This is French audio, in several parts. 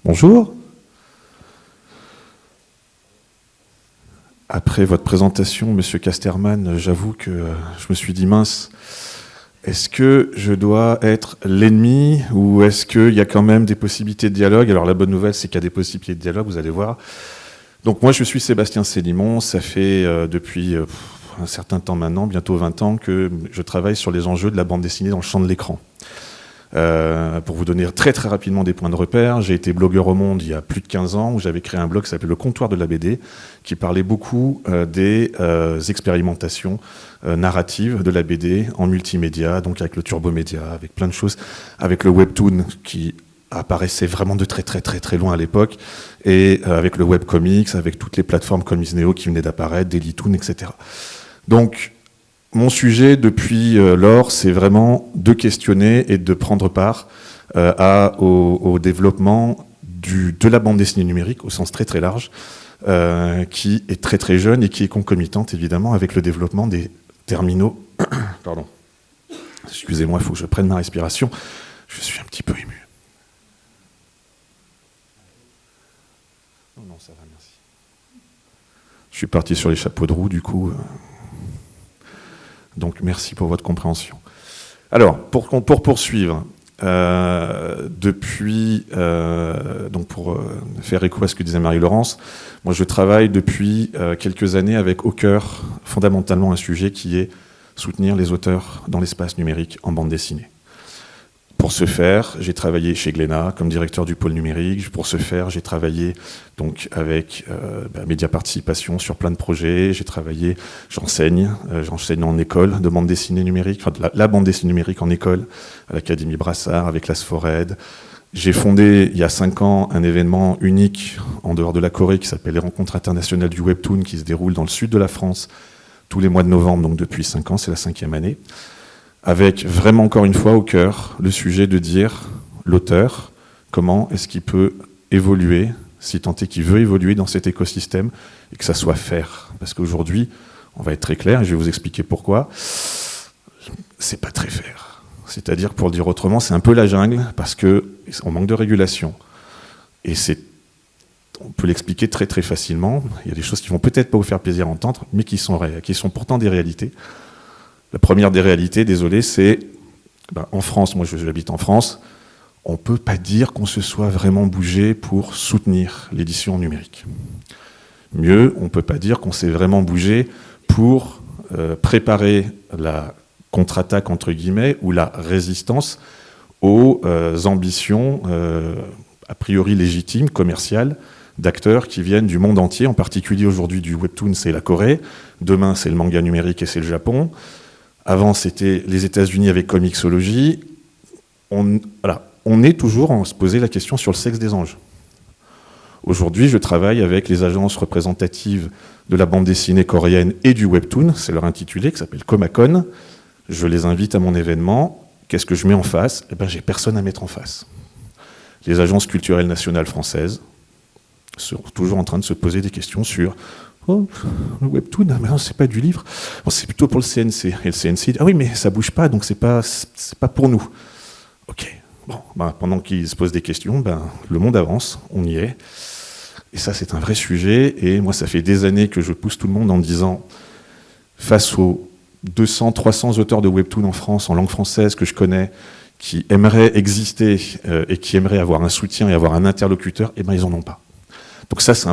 Bonjour. Après votre présentation, Monsieur Casterman, j'avoue que je me suis dit, mince, est-ce que je dois être l'ennemi ou est-ce qu'il y a quand même des possibilités de dialogue? Alors la bonne nouvelle, c'est qu'il y a des possibilités de dialogue, vous allez voir. Donc moi, je suis Sébastien Célimon, ça fait depuis un certain temps maintenant, bientôt 20 ans, que je travaille sur les enjeux de la bande dessinée dans le champ de l'écran. Pour vous donner très très rapidement des points de repère, j'ai été blogueur au Monde il y a plus de 15 ans où j'avais créé un blog qui s'appelait Le Comptoir de la BD qui parlait beaucoup des expérimentations narratives de la BD en multimédia, donc avec le turbomédia, avec plein de choses, avec le webtoon qui apparaissait vraiment de très très très très loin à l'époque, et avec le webcomics, avec toutes les plateformes comme Isneo qui venaient d'apparaître, Dailytoon, etc. Donc mon sujet depuis lors, c'est vraiment de questionner et de prendre part au développement de la bande dessinée numérique au sens très très large, qui est très très jeune et qui est concomitante évidemment avec le développement des terminaux. Pardon. Excusez-moi, il faut que je prenne ma respiration. Je suis un petit peu ému. Non, ça va, merci. Je suis parti sur les chapeaux de roue, du coup. Donc merci pour votre compréhension. Alors, pour poursuivre, donc pour faire écho à ce que disait Marie-Laurence, moi je travaille depuis quelques années avec au cœur fondamentalement un sujet qui est soutenir les auteurs dans l'espace numérique en bande dessinée. Pour ce faire, j'ai travaillé chez Glénat comme directeur du pôle numérique. Pour ce faire, j'ai travaillé donc avec Média Participation sur plein de projets. J'enseigne en école de bande dessinée numérique, enfin la bande dessinée numérique en école, à l'Académie Brassard, avec l'As4Ed. J'ai fondé, il y a 5 ans, un événement unique en dehors de la Corée qui s'appelle les Rencontres internationales du Webtoon, qui se déroule dans le sud de la France tous les mois de novembre, donc depuis 5 ans, c'est la 5e année. Avec vraiment encore une fois au cœur le sujet de dire l'auteur, comment est-ce qu'il peut évoluer, si tant est qu'il veut évoluer dans cet écosystème, et que ça soit faire. Parce qu'aujourd'hui, on va être très clair, et je vais vous expliquer pourquoi, c'est pas très faire. C'est-à-dire, pour le dire autrement, c'est un peu la jungle, parce qu'on manque de régulation. Et on peut l'expliquer très très facilement, il y a des choses qui vont peut-être pas vous faire plaisir à entendre, mais qui sont pourtant des réalités. La première des réalités, désolé, c'est en France, moi j'habite en France, on ne peut pas dire qu'on se soit vraiment bougé pour soutenir l'édition numérique. Mieux, on ne peut pas dire qu'on s'est vraiment bougé pour préparer la contre-attaque, entre guillemets, ou la résistance aux ambitions a priori légitimes, commerciales, d'acteurs qui viennent du monde entier, en particulier aujourd'hui du webtoon, c'est la Corée, demain c'est le manga numérique et c'est le Japon. Avant, c'était les États-Unis avec Comixology. On est toujours à se poser la question sur le sexe des anges. Aujourd'hui, je travaille avec les agences représentatives de la bande dessinée coréenne et du webtoon, c'est leur intitulé, qui s'appelle Comacon. Je les invite à mon événement. Qu'est-ce que je mets en face? J'ai personne à mettre en face. Les agences culturelles nationales françaises sont toujours en train de se poser des questions sur oh, le webtoon, mais non, c'est pas du livre. Bon, c'est plutôt pour le CNC. Et le CNC dit, ah oui, mais ça bouge pas, donc c'est pas pour nous. Ok. Bon, pendant qu'ils se posent des questions, le monde avance, on y est. Et ça, c'est un vrai sujet. Et moi, ça fait des années que je pousse tout le monde en disant, face aux 200, 300 auteurs de webtoon en France, en langue française, que je connais, qui aimeraient exister et qui aimeraient avoir un soutien et avoir un interlocuteur, ils en ont pas. Donc ça, c'est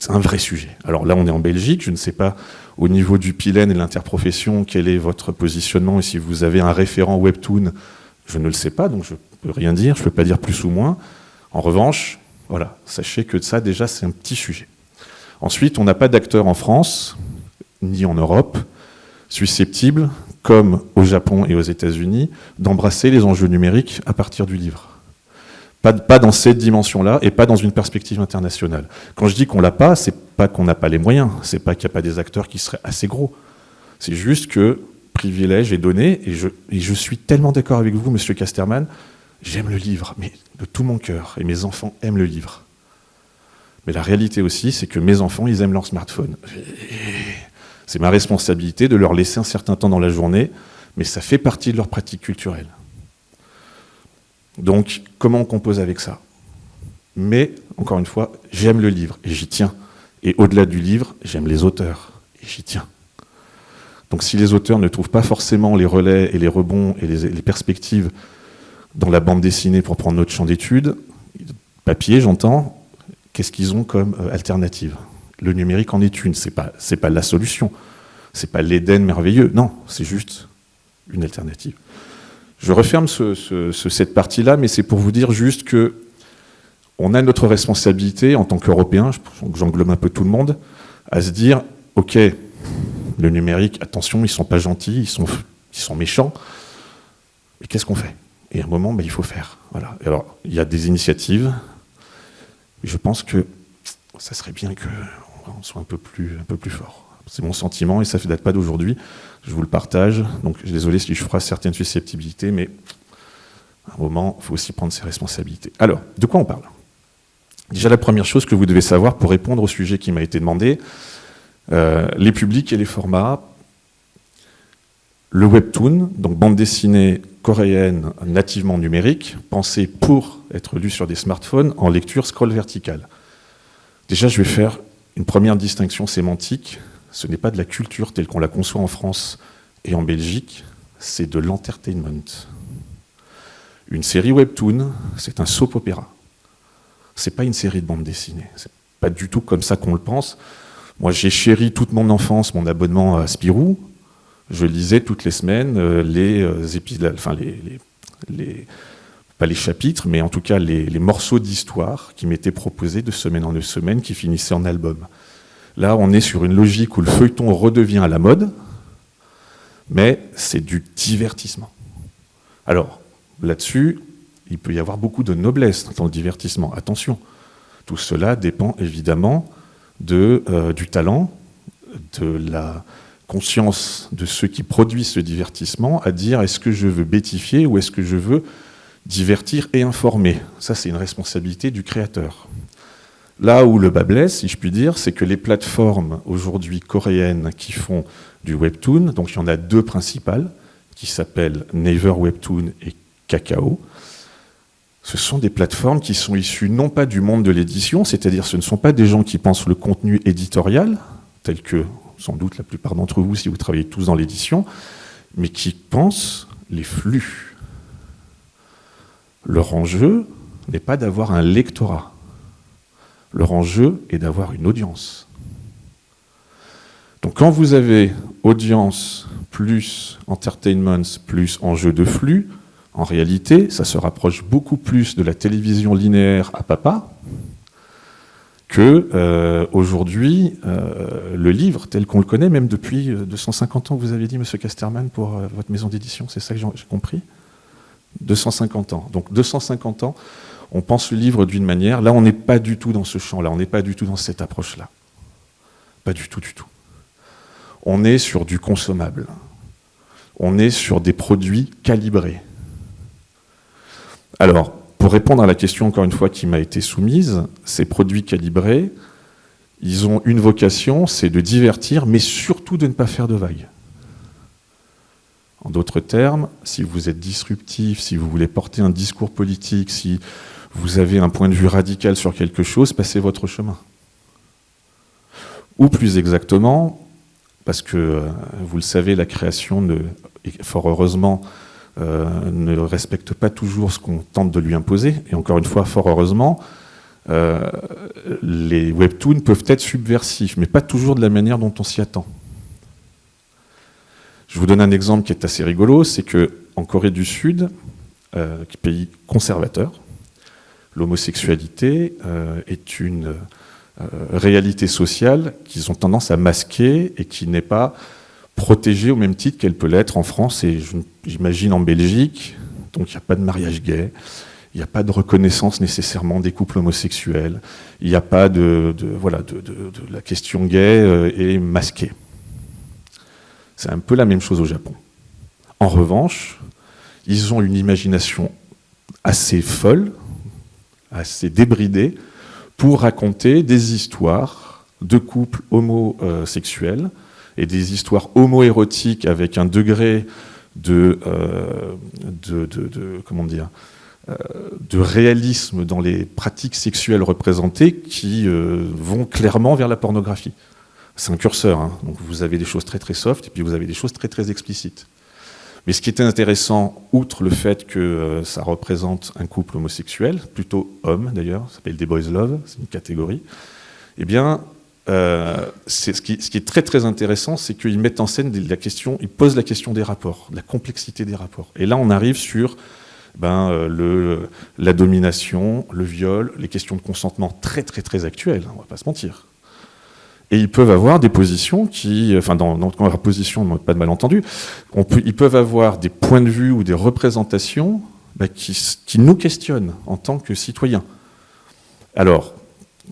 un vrai sujet. Alors là, on est en Belgique, je ne sais pas, au niveau du PILEN et de l'interprofession, quel est votre positionnement, et si vous avez un référent webtoon, je ne le sais pas, donc je ne peux rien dire, je ne peux pas dire plus ou moins. En revanche, voilà, sachez que ça, déjà, c'est un petit sujet. Ensuite, on n'a pas d'acteurs en France, ni en Europe, susceptibles, comme au Japon et aux États-Unis, d'embrasser les enjeux numériques à partir du livre. Pas dans cette dimension-là et pas dans une perspective internationale. Quand je dis qu'on l'a pas, c'est pas qu'on n'a pas les moyens, c'est pas qu'il n'y a pas des acteurs qui seraient assez gros. C'est juste que privilège est donné, et je suis tellement d'accord avec vous, Monsieur Casterman, j'aime le livre, mais de tout mon cœur, et mes enfants aiment le livre. Mais la réalité aussi, c'est que mes enfants, ils aiment leur smartphone. C'est ma responsabilité de leur laisser un certain temps dans la journée, mais ça fait partie de leur pratique culturelle. Donc, comment on compose avec ça? Mais, encore une fois, j'aime le livre et j'y tiens. Et au-delà du livre, j'aime les auteurs et j'y tiens. Donc si les auteurs ne trouvent pas forcément les relais et les rebonds et les perspectives dans la bande dessinée pour prendre notre champ d'études, papier j'entends, qu'est-ce qu'ils ont comme alternative? Le numérique en est une, c'est pas la solution, c'est pas l'Éden merveilleux, non, c'est juste une alternative. Je referme cette partie-là, mais c'est pour vous dire juste que on a notre responsabilité en tant qu'Européens, j'englobe un peu tout le monde, à se dire, ok, le numérique, attention, ils ne sont pas gentils, ils sont méchants, mais qu'est-ce qu'on fait? Et à un moment, il faut faire. Voilà. Et alors, il y a des initiatives, mais je pense que ça serait bien qu'on soit un peu plus fort. C'est mon sentiment, et ça ne date pas d'aujourd'hui, je vous le partage, donc désolé si je froisse certaines susceptibilités, mais à un moment, il faut aussi prendre ses responsabilités. Alors, de quoi on parle? Déjà, la première chose que vous devez savoir pour répondre au sujet qui m'a été demandé, les publics et les formats, le webtoon, donc bande dessinée coréenne nativement numérique, pensée pour être lue sur des smartphones en lecture scroll verticale. Déjà, je vais faire une première distinction sémantique. Ce n'est pas de la culture telle qu'on la conçoit en France et en Belgique, c'est de l'entertainment. Une série webtoon, c'est un soap opéra. C'est pas une série de bande dessinée. C'est pas du tout comme ça qu'on le pense. Moi, j'ai chéri toute mon enfance mon abonnement à Spirou. Je lisais toutes les semaines les épisodes, enfin pas les chapitres, mais en tout cas les morceaux d'histoire qui m'étaient proposés de semaine en semaine, qui finissaient en album. Là, on est sur une logique où le feuilleton redevient à la mode, mais c'est du divertissement. Alors, là-dessus, il peut y avoir beaucoup de noblesse dans le divertissement. Attention, tout cela dépend évidemment du talent, de la conscience de ceux qui produisent ce divertissement, à dire est-ce que je veux bêtifier ou est-ce que je veux divertir et informer. Ça, c'est une responsabilité du créateur. Là où le bas blesse, si je puis dire, c'est que les plateformes aujourd'hui coréennes qui font du webtoon, donc il y en a deux principales, qui s'appellent Naver Webtoon et Kakao. Ce sont des plateformes qui sont issues non pas du monde de l'édition, c'est-à-dire ce ne sont pas des gens qui pensent le contenu éditorial, tel que sans doute la plupart d'entre vous, si vous travaillez tous dans l'édition, mais qui pensent les flux. Leur enjeu n'est pas d'avoir un lectorat. Leur enjeu est d'avoir une audience. Donc quand vous avez audience plus entertainment plus enjeu de flux, en réalité, ça se rapproche beaucoup plus de la télévision linéaire à papa que aujourd'hui le livre tel qu'on le connaît, même depuis 250 ans, vous avez dit, Monsieur Casterman, pour votre maison d'édition, c'est ça que j'ai compris? 250 ans. Donc 250 ans, on pense le livre d'une manière. Là, on n'est pas du tout dans ce champ-là, on n'est pas du tout dans cette approche-là. Pas du tout, du tout. On est sur du consommable. On est sur des produits calibrés. Alors, pour répondre à la question, encore une fois, qui m'a été soumise, ces produits calibrés, ils ont une vocation, c'est de divertir, mais surtout de ne pas faire de vagues. En d'autres termes, si vous êtes disruptif, si vous voulez porter un discours politique, si vous avez un point de vue radical sur quelque chose, passez votre chemin. Ou plus exactement, parce que, vous le savez, la création, fort heureusement, ne respecte pas toujours ce qu'on tente de lui imposer. Et encore une fois, fort heureusement, les webtoons peuvent être subversifs, mais pas toujours de la manière dont on s'y attend. Je vous donne un exemple qui est assez rigolo, c'est qu'en Corée du Sud, pays conservateur, l'homosexualité est une réalité sociale qu'ils ont tendance à masquer et qui n'est pas protégée au même titre qu'elle peut l'être en France et j'imagine en Belgique. Donc il n'y a pas de mariage gay, il n'y a pas de reconnaissance nécessairement des couples homosexuels, il n'y a pas la question gay est masquée. C'est un peu la même chose au Japon. En revanche, ils ont une imagination assez folle, assez débridée, pour raconter des histoires de couples homosexuels et des histoires homoérotiques avec un degré de réalisme dans les pratiques sexuelles représentées qui vont clairement vers la pornographie. C'est un curseur, hein. Donc vous avez des choses très très soft et puis vous avez des choses très très explicites. Mais ce qui était intéressant, outre le fait que ça représente un couple homosexuel, plutôt homme d'ailleurs, ça s'appelle des boys love, c'est une catégorie, eh bien, ce qui est très très intéressant, c'est qu'ils mettent en scène la question, ils posent la question des rapports, de la complexité des rapports. Et là, on arrive sur la domination, le viol, les questions de consentement très très très actuelles, on ne va pas se mentir. Et ils peuvent avoir des positions qui, enfin dans la position, pas de malentendu, ils peuvent avoir des points de vue ou des représentations qui nous questionnent en tant que citoyens. Alors,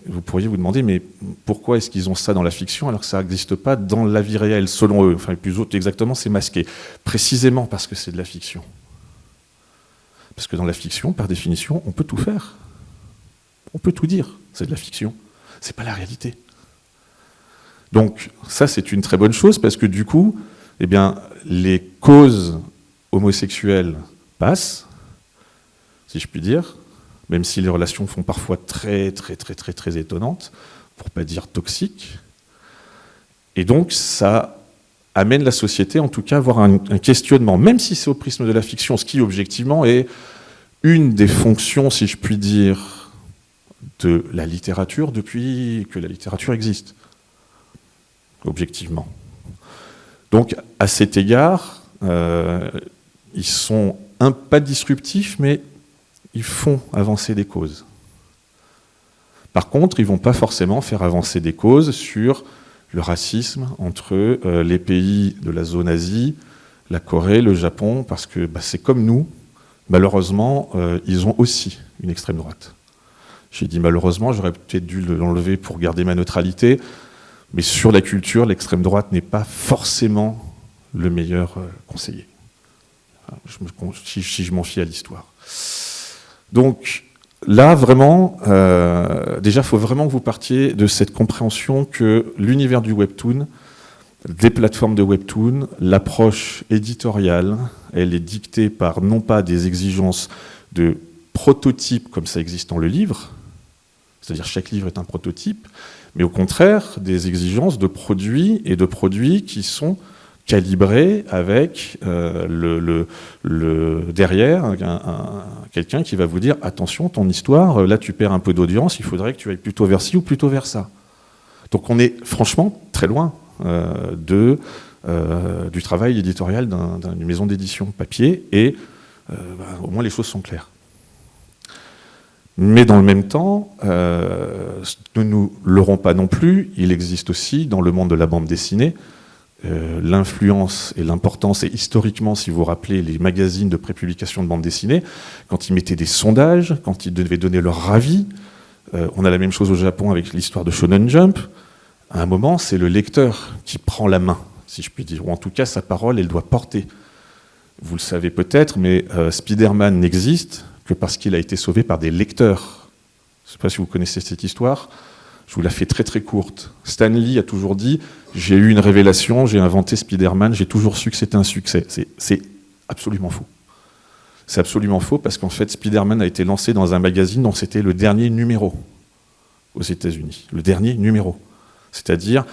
vous pourriez vous demander, mais pourquoi est-ce qu'ils ont ça dans la fiction alors que ça n'existe pas dans la vie réelle, selon eux? Enfin, plus exactement, c'est masqué. Précisément parce que c'est de la fiction. Parce que dans la fiction, par définition, on peut tout faire. On peut tout dire. C'est de la fiction. C'est pas la réalité. Donc, ça, c'est une très bonne chose parce que du coup, eh bien, les causes homosexuelles passent, si je puis dire, même si les relations font parfois très, très, très, très, très étonnantes, pour ne pas dire toxiques. Et donc, ça amène la société, en tout cas, à avoir un questionnement, même si c'est au prisme de la fiction, ce qui, objectivement, est une des fonctions, si je puis dire, de la littérature depuis que la littérature existe, objectivement. Donc, à cet égard, ils sont pas disruptifs, mais ils font avancer des causes. Par contre, ils ne vont pas forcément faire avancer des causes sur le racisme entre les pays de la zone Asie, la Corée, le Japon, parce que c'est comme nous, malheureusement, ils ont aussi une extrême droite. J'ai dit malheureusement, j'aurais peut-être dû l'enlever pour garder ma neutralité, mais sur la culture, l'extrême droite n'est pas forcément le meilleur conseiller, si je m'en fie à l'histoire. Donc là, vraiment, déjà, il faut vraiment que vous partiez de cette compréhension que l'univers du webtoon, des plateformes de webtoon, l'approche éditoriale, elle est dictée par non pas des exigences de prototype comme ça existe dans le livre, c'est-à-dire chaque livre est un prototype, mais au contraire des exigences de produits et de produits qui sont calibrés avec derrière quelqu'un qui va vous dire attention, ton histoire, là tu perds un peu d'audience, il faudrait que tu ailles plutôt vers ci ou plutôt vers ça. Donc on est franchement très loin du travail éditorial d'une maison d'édition papier et au moins les choses sont claires. Mais dans le même temps, nous ne l'aurons pas non plus, il existe aussi dans le monde de la bande dessinée l'influence et l'importance, et historiquement, si vous vous rappelez, les magazines de prépublication de bande dessinée, quand ils mettaient des sondages, quand ils devaient donner leur avis, on a la même chose au Japon avec l'histoire de Shonen Jump, à un moment, c'est le lecteur qui prend la main, si je puis dire, ou en tout cas, sa parole, elle doit porter. Vous le savez peut-être, mais Spider-Man n'existe que parce qu'il a été sauvé par des lecteurs. Je ne sais pas si vous connaissez cette histoire. Je vous la fais très très courte. Stan Lee a toujours dit « J'ai eu une révélation, j'ai inventé Spider-Man, j'ai toujours su que c'était un succès ». C'est absolument faux. C'est absolument faux parce qu'en fait, Spider-Man a été lancé dans un magazine dont c'était le dernier numéro aux États-Unis. Le dernier numéro. C'est-à-dire,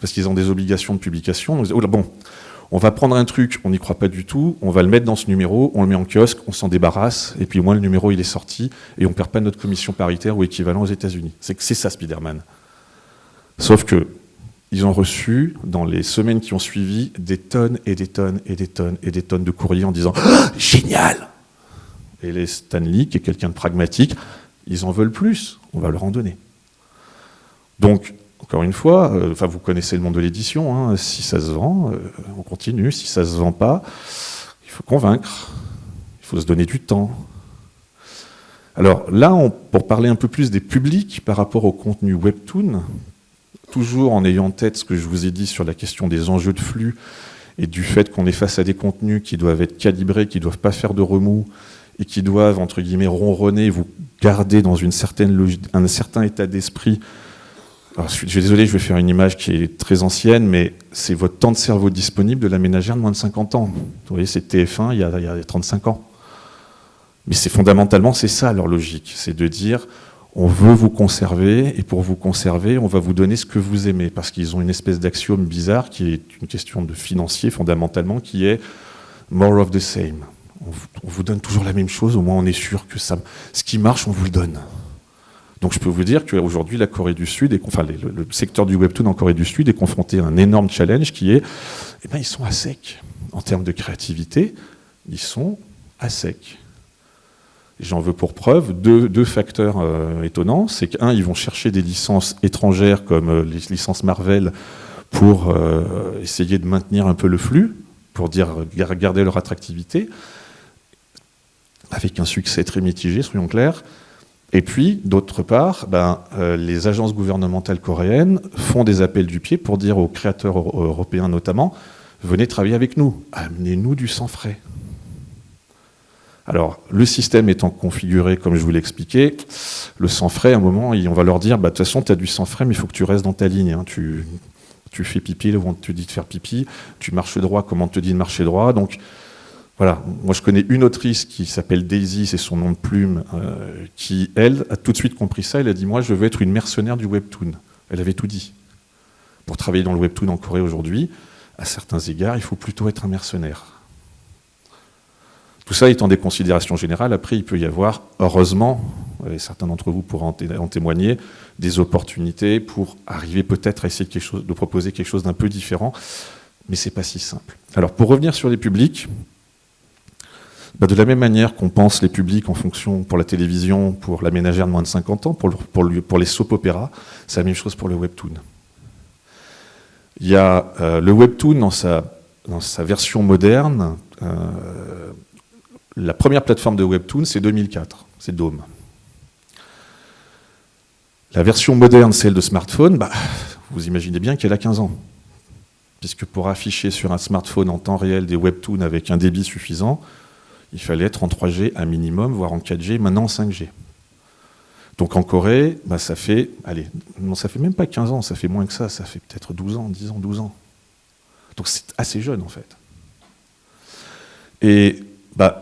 parce qu'ils ont des obligations de publication, on va prendre un truc, on n'y croit pas du tout, on va le mettre dans ce numéro, on le met en kiosque, on s'en débarrasse, et puis au moins le numéro il est sorti, et on ne perd pas notre commission paritaire ou équivalent aux États-Unis. C'est ça Spider-Man. Sauf que ils ont reçu, dans les semaines qui ont suivi, des tonnes et des tonnes et des tonnes et des tonnes de courriers en disant « Génial !» Et les Stan Lee, qui est quelqu'un de pragmatique, ils en veulent plus, on va leur en donner. Donc, encore une fois, vous connaissez le monde de l'édition, hein, si ça se vend, on continue, si ça ne se vend pas, il faut convaincre, il faut se donner du temps. Alors là, pour parler un peu plus des publics par rapport au contenu webtoon, toujours en ayant en tête ce que je vous ai dit sur la question des enjeux de flux et du fait qu'on est face à des contenus qui doivent être calibrés, qui ne doivent pas faire de remous et qui doivent, entre guillemets, ronronner, vous garder dans un certain état d'esprit. Alors, je suis désolé, je vais faire une image qui est très ancienne, mais c'est votre temps de cerveau disponible de la ménagère de moins de 50 ans. Vous voyez, c'est TF1 il y a 35 ans. Mais fondamentalement, c'est ça leur logique, c'est de dire on veut vous conserver, et pour vous conserver, on va vous donner ce que vous aimez, parce qu'ils ont une espèce d'axiome bizarre qui est une question de financier fondamentalement, qui est more of the same. On vous donne toujours la même chose, au moins on est sûr que ce qui marche, on vous le donne. Donc je peux vous dire qu'aujourd'hui, la Corée du Sud, le secteur du webtoon en Corée du Sud est confronté à un énorme challenge qui est, ils sont à sec. En termes de créativité, ils sont à sec. J'en veux pour preuve deux facteurs étonnants. C'est qu'un, ils vont chercher des licences étrangères comme les licences Marvel pour essayer de maintenir un peu le flux, pour garder leur attractivité, avec un succès très mitigé, soyons clairs. Et puis, d'autre part, les agences gouvernementales coréennes font des appels du pied pour dire aux créateurs européens notamment, venez travailler avec nous, amenez-nous du sang frais. Alors, le système étant configuré, comme je vous l'ai expliqué, le sang frais, à un moment, on va leur dire, de toute façon, tu as du sang frais, mais il faut que tu restes dans ta ligne. Hein. Tu fais pipi, on te dit de faire pipi, tu marches droit, comme on te dit de marcher droit. Donc, voilà. Moi, je connais une autrice qui s'appelle Daisy, c'est son nom de plume, qui, elle, a tout de suite compris ça. Elle a dit, moi, je veux être une mercenaire du webtoon. Elle avait tout dit. Pour travailler dans le webtoon en Corée aujourd'hui, à certains égards, il faut plutôt être un mercenaire. Tout ça étant des considérations générales, après il peut y avoir, heureusement, et certains d'entre vous pourront en témoigner, des opportunités pour arriver peut-être à essayer de proposer quelque chose d'un peu différent, mais c'est pas si simple. Alors pour revenir sur les publics, de la même manière qu'on pense les publics en fonction pour la télévision, pour la ménagère de moins de 50 ans, pour les soap-opéras, c'est la même chose pour le webtoon. Il y a le webtoon dans sa version moderne. La première plateforme de webtoon, c'est 2004, c'est Dome. La version moderne, celle de smartphone, vous imaginez bien qu'elle a 15 ans. Puisque pour afficher sur un smartphone en temps réel des webtoons avec un débit suffisant, il fallait être en 3G un minimum, voire en 4G, maintenant en 5G. Donc en Corée, ça fait même pas 15 ans, ça fait moins que ça fait peut-être 12 ans, 10 ans, 12 ans. Donc c'est assez jeune en fait. Et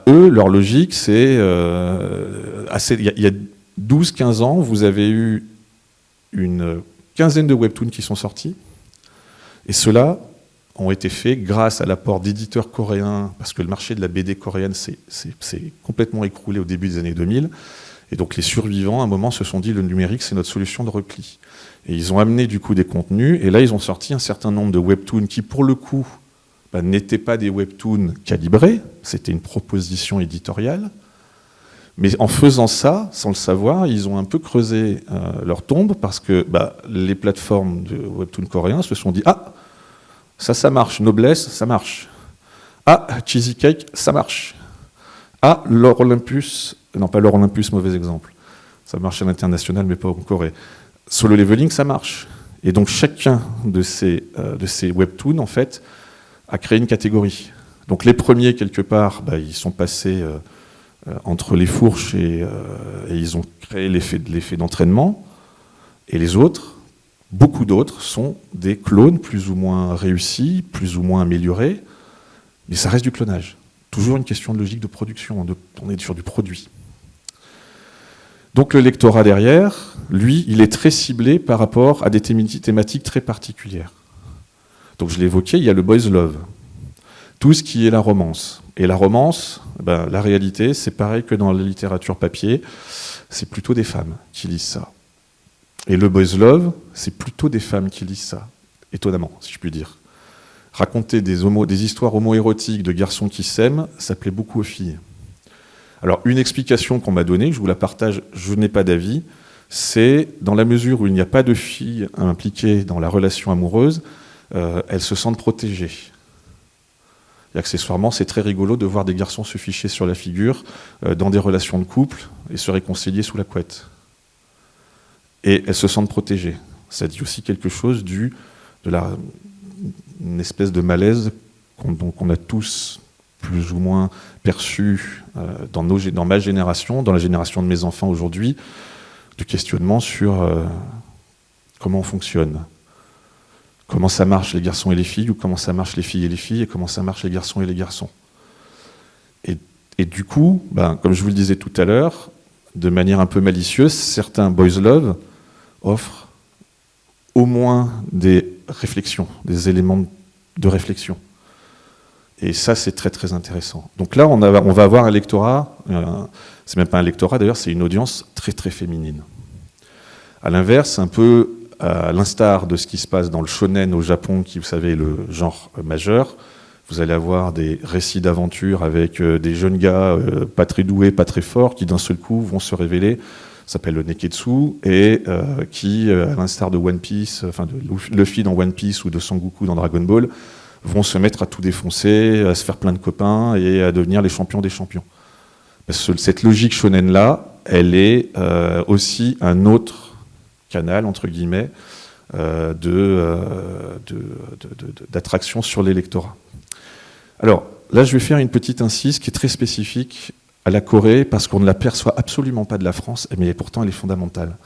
eux, leur logique, c'est... il y a 12-15 ans, vous avez eu une quinzaine de webtoons qui sont sortis, et ceux-là ont été faits grâce à l'apport d'éditeurs coréens, parce que le marché de la BD coréenne s'est complètement écroulé au début des années 2000, et donc les survivants, à un moment, se sont dit, le numérique, c'est notre solution de repli. Et ils ont amené du coup des contenus, et là, ils ont sorti un certain nombre de webtoons qui, pour le coup, n'étaient pas des webtoons calibrés, c'était une proposition éditoriale, mais en faisant ça, sans le savoir, ils ont un peu creusé leur tombe, parce que les plateformes de webtoons coréens se sont dit « Ah, ça marche, Noblesse, ça marche. Ah, Cheesy Cake, ça marche. Ah, l'Or Olympus, non pas l'Or Olympus, mauvais exemple, ça marche à l'international, mais pas en Corée. Solo Leveling, ça marche. » Et donc chacun de ces webtoons, en fait, a créé une catégorie. Donc les premiers, quelque part, ils sont passés entre les fourches et ils ont créé l'effet d'entraînement. Et les autres, beaucoup d'autres, sont des clones plus ou moins réussis, plus ou moins améliorés, mais ça reste du clonage. Toujours une question de logique de production, on est sur du produit. Donc le lectorat derrière, lui, il est très ciblé par rapport à des thématiques très particulières. Donc je l'ai évoqué, il y a le boys love. Tout ce qui est la romance. Et la romance, la réalité, c'est pareil que dans la littérature papier, c'est plutôt des femmes qui lisent ça. Et le boys love, c'est plutôt des femmes qui lisent ça. Étonnamment, si je puis dire. Raconter des histoires homo-érotiques de garçons qui s'aiment, ça plaît beaucoup aux filles. Alors une explication qu'on m'a donnée, je vous la partage, je n'ai pas d'avis, c'est dans la mesure où il n'y a pas de filles impliquées dans la relation amoureuse, elles se sentent protégées. Et accessoirement, c'est très rigolo de voir des garçons se ficher sur la figure dans des relations de couple et se réconcilier sous la couette. Et elles se sentent protégées. Ça dit aussi quelque chose une espèce de malaise qu'on a tous plus ou moins perçu dans ma génération, dans la génération de mes enfants aujourd'hui, de questionnement sur comment on fonctionne. Comment ça marche les garçons et les filles, ou comment ça marche les filles et les filles, et comment ça marche les garçons et les garçons. Et Et du coup, comme je vous le disais tout à l'heure, de manière un peu malicieuse, certains Boys Love offrent au moins des réflexions, des éléments de réflexion. Et ça, c'est très très intéressant. Donc là, on va avoir un lectorat, c'est même pas un lectorat d'ailleurs, c'est une audience très très féminine. À l'inverse, un peu à l'instar de ce qui se passe dans le shonen au Japon, qui, vous savez, est le genre majeur, vous allez avoir des récits d'aventure avec des jeunes gars pas très doués, pas très forts, qui d'un seul coup vont se révéler, ça s'appelle le Neketsu, et qui, à l'instar de One Piece, enfin de Luffy dans One Piece ou de Sangoku dans Dragon Ball, vont se mettre à tout défoncer, à se faire plein de copains et à devenir les champions des champions. Parce que cette logique shonen-là, elle est aussi un autre canal, entre guillemets, d'attraction sur l'électorat. Alors, là, je vais faire une petite incise qui est très spécifique à la Corée, parce qu'on ne l'aperçoit absolument pas de la France, mais pourtant elle est fondamentale.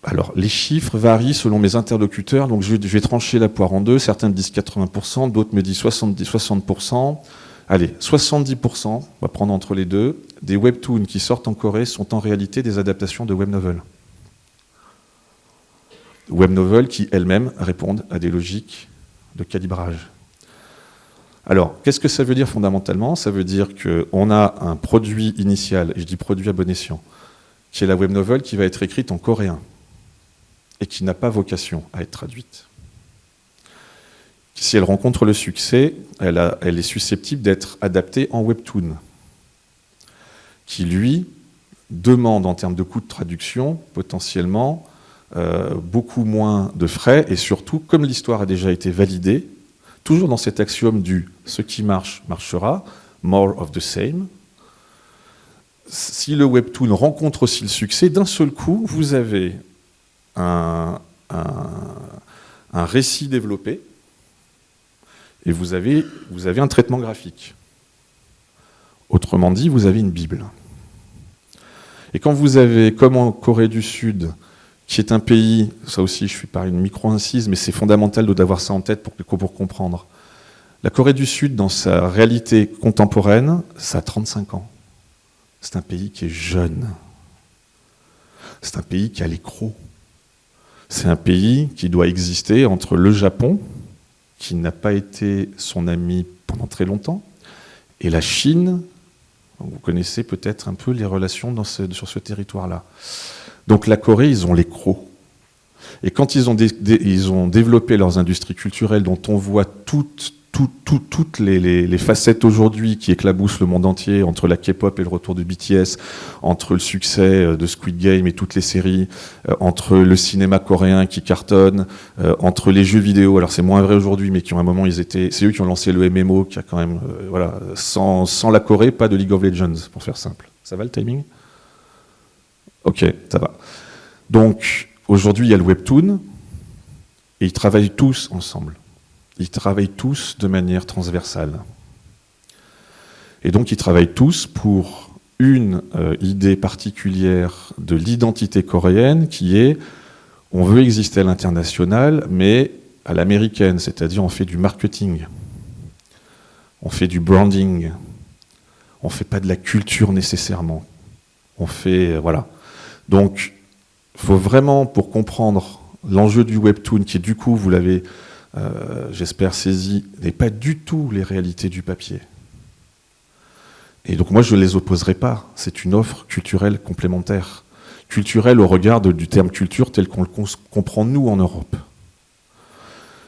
Alors, les chiffres varient selon mes interlocuteurs, donc je vais trancher la poire en deux. Certains disent 80%, d'autres me disent 60%. Allez, 70%, on va prendre entre les deux, des webtoons qui sortent en Corée sont en réalité des adaptations de web novels. Web novels qui elles-mêmes répondent à des logiques de calibrage. Alors, qu'est-ce que ça veut dire fondamentalement? Ça veut dire qu'on a un produit initial, et je dis produit à bon escient, qui est la web novel qui va être écrite en coréen et qui n'a pas vocation à être traduite. Si elle rencontre le succès, elle est susceptible d'être adaptée en webtoon, qui lui demande en termes de coût de traduction potentiellement beaucoup moins de frais, et surtout, comme l'histoire a déjà été validée, toujours dans cet axiome du « ce qui marche, marchera », more of the same, si le webtoon rencontre aussi le succès, d'un seul coup, vous avez un récit développé et vous avez un traitement graphique. Autrement dit, vous avez une Bible. Et quand vous avez, comme en Corée du Sud, qui est un pays, ça aussi je suis par une micro-incise, mais c'est fondamental d'avoir ça en tête pour comprendre. La Corée du Sud, dans sa réalité contemporaine, ça a 35 ans. C'est un pays qui est jeune. C'est un pays qui a les crocs. C'est un pays qui doit exister entre le Japon, qui n'a pas été son ami pendant très longtemps, et la Chine. Vous connaissez peut-être un peu les relations sur ce territoire-là. Donc la Corée, ils ont les crocs. Et quand ils ont développé leurs industries culturelles, dont on voit toutes les facettes aujourd'hui qui éclaboussent le monde entier, entre la K-pop et le retour de BTS, entre le succès de Squid Game et toutes les séries, entre le cinéma coréen qui cartonne, entre les jeux vidéo, alors c'est moins vrai aujourd'hui, mais qui ont un moment, c'est eux qui ont lancé le MMO, qui a quand même, sans la Corée, pas de League of Legends, pour faire simple. Ça va le timing ? Ok, ça va. Donc, aujourd'hui, il y a le webtoon, et ils travaillent tous ensemble. Ils travaillent tous de manière transversale. Et donc, ils travaillent tous pour une idée particulière de l'identité coréenne qui est, on veut exister à l'international, mais à l'américaine, c'est-à-dire on fait du marketing, on fait du branding, on ne fait pas de la culture nécessairement. On fait, voilà. Donc, il faut vraiment, pour comprendre l'enjeu du webtoon, qui du coup, vous l'avez, j'espère, saisi, n'est pas du tout les réalités du papier. Et donc moi, je ne les opposerai pas. C'est une offre culturelle complémentaire. Culturelle au regard du terme culture tel qu'on le comprend, nous, en Europe.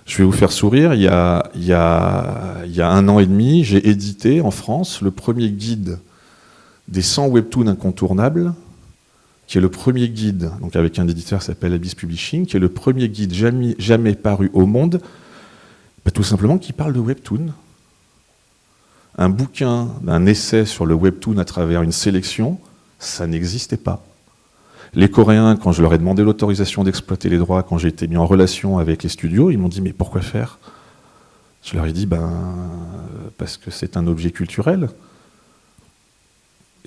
Je vais vous faire sourire. Il y a 1 an et demi, j'ai édité en France le premier guide des 100 webtoons incontournables, qui est le premier guide, donc avec un éditeur qui s'appelle Abyss Publishing, qui est le premier guide jamais paru au monde, tout simplement qui parle de webtoon. Un bouquin, un essai sur le webtoon à travers une sélection, ça n'existait pas. Les Coréens, quand je leur ai demandé l'autorisation d'exploiter les droits, quand j'ai été mis en relation avec les studios, ils m'ont dit « mais pourquoi faire ?» Je leur ai dit « parce que c'est un objet culturel ».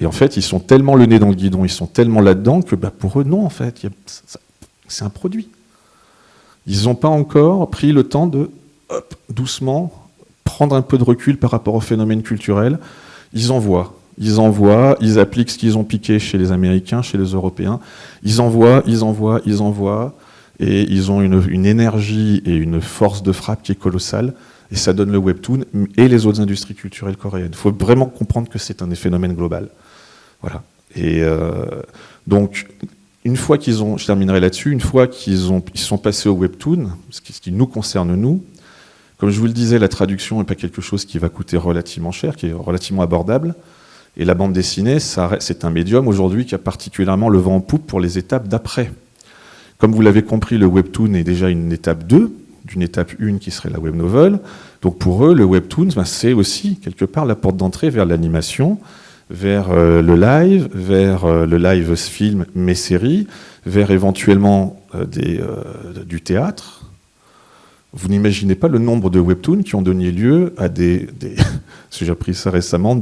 Et en fait, ils sont tellement le nez dans le guidon, ils sont tellement là-dedans que pour eux, non, en fait, c'est un produit. Ils n'ont pas encore pris le temps de, doucement, prendre un peu de recul par rapport au phénomène culturel, ils envoient, ils appliquent ce qu'ils ont piqué chez les Américains, chez les Européens, ils envoient, et ils ont une énergie et une force de frappe qui est colossale, et ça donne le webtoon et les autres industries culturelles coréennes. Il faut vraiment comprendre que c'est un phénomène global. Voilà. Et donc, une fois qu'ils ont, je terminerai là-dessus, une fois qu'ils sont passés au webtoon, ce qui nous concerne nous, comme je vous le disais, la traduction n'est pas quelque chose qui va coûter relativement cher, qui est relativement abordable. Et la bande dessinée, c'est un médium aujourd'hui qui a particulièrement le vent en poupe pour les étapes d'après. Comme vous l'avez compris, le webtoon est déjà une étape 2, d'une étape 1 qui serait la web novel. Donc pour eux, le webtoon, c'est aussi quelque part la porte d'entrée vers l'animation, vers le live film, mais série, vers éventuellement du théâtre. Vous n'imaginez pas le nombre de webtoons qui ont donné lieu à j'ai appris ça récemment,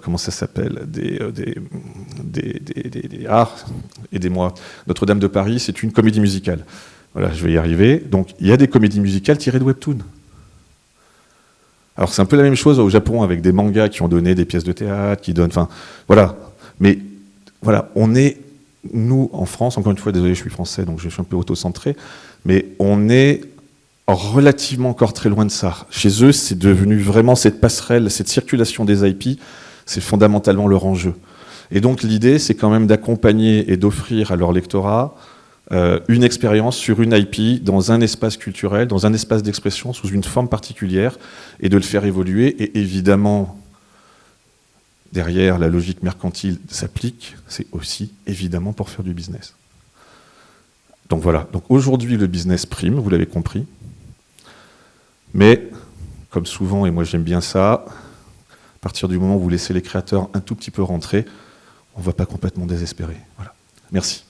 comment ça s'appelle, aidez-moi. Notre-Dame de Paris, c'est une comédie musicale. Voilà, je vais y arriver. Donc, il y a des comédies musicales tirées de webtoons. Alors, c'est un peu la même chose au Japon avec des mangas qui ont donné des pièces de théâtre, voilà. Mais, voilà, nous, en France, encore une fois, désolé, je suis français, donc je suis un peu auto-centré, mais on est relativement encore très loin de ça. Chez eux, c'est devenu vraiment cette passerelle, cette circulation des IP, c'est fondamentalement leur enjeu. Et donc l'idée, c'est quand même d'accompagner et d'offrir à leur lectorat une expérience sur une IP dans un espace culturel, dans un espace d'expression, sous une forme particulière, et de le faire évoluer. Et évidemment, derrière, la logique mercantile s'applique, c'est aussi évidemment pour faire du business. Donc voilà, donc aujourd'hui le business prime, vous l'avez compris. Mais, comme souvent, et moi j'aime bien ça, à partir du moment où vous laissez les créateurs un tout petit peu rentrer, on ne va pas complètement désespérer. Voilà. Merci.